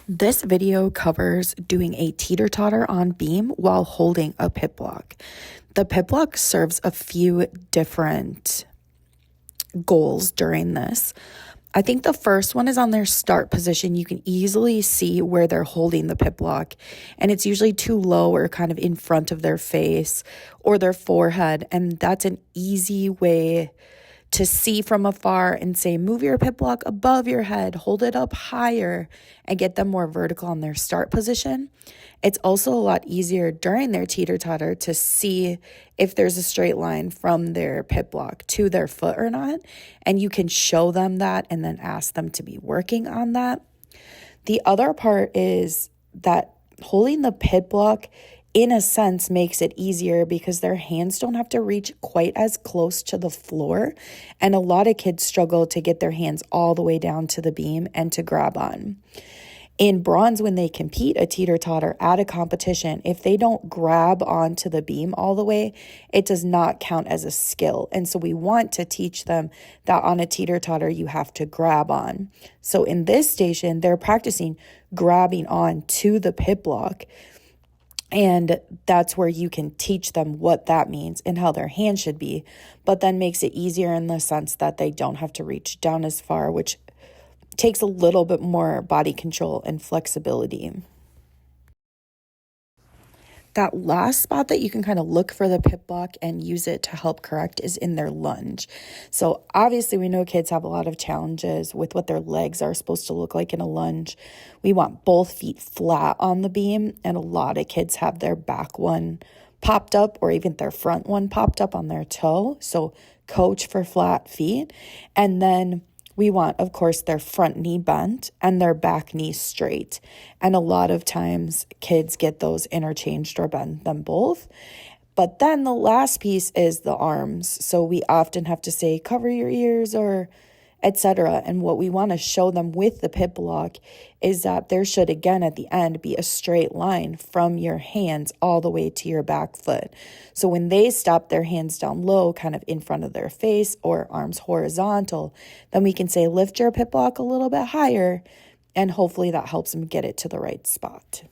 This video covers doing a teeter-totter on beam while holding a pit block. The pit block serves a few different goals during this. I think the first one is on their start position. You can easily see where they're holding the pit block, and it's usually too low or kind of in front of their face or their forehead, and that's an easy way to see from afar and say, move your pit block above your head, hold it up higher, and get them more vertical on their start position. It's also a lot easier during their teeter-totter to see if there's a straight line from their pit block to their foot or not, and you can show them that and then ask them to be working on that. The other part is that holding the pit block in a sense makes it easier because their hands don't have to reach quite as close to the floor. And a lot of kids struggle to get their hands all the way down to the beam and to grab on. In bronze, when they compete a teeter-totter at a competition, if they don't grab onto the beam all the way, it does not count as a skill. And so we want to teach them that on a teeter-totter, you have to grab on. So in this station, they're practicing grabbing on to the pit block. And that's where you can teach them what that means and how their hand should be, but then makes it easier in the sense that they don't have to reach down as far, which takes a little bit more body control and flexibility. That last spot that you can kind of look for the pit block and use it to help correct is in their lunge. So obviously we know kids have a lot of challenges with what their legs are supposed to look like in a lunge. We want both feet flat on the beam, and a lot of kids have their back one popped up or even their front one popped up on their toe. So coach for flat feet. And then we want, of course, their front knee bent and their back knee straight. And a lot of times kids get those interchanged or bend them both. But then the last piece is the arms. So we often have to say, cover your ears or etc. And what we want to show them with the pit block is that there should, again, at the end, be a straight line from your hands all the way to your back foot. So when they stop their hands down low, kind of in front of their face or arms horizontal, then we can say, lift your pit block a little bit higher, and hopefully that helps them get it to the right spot.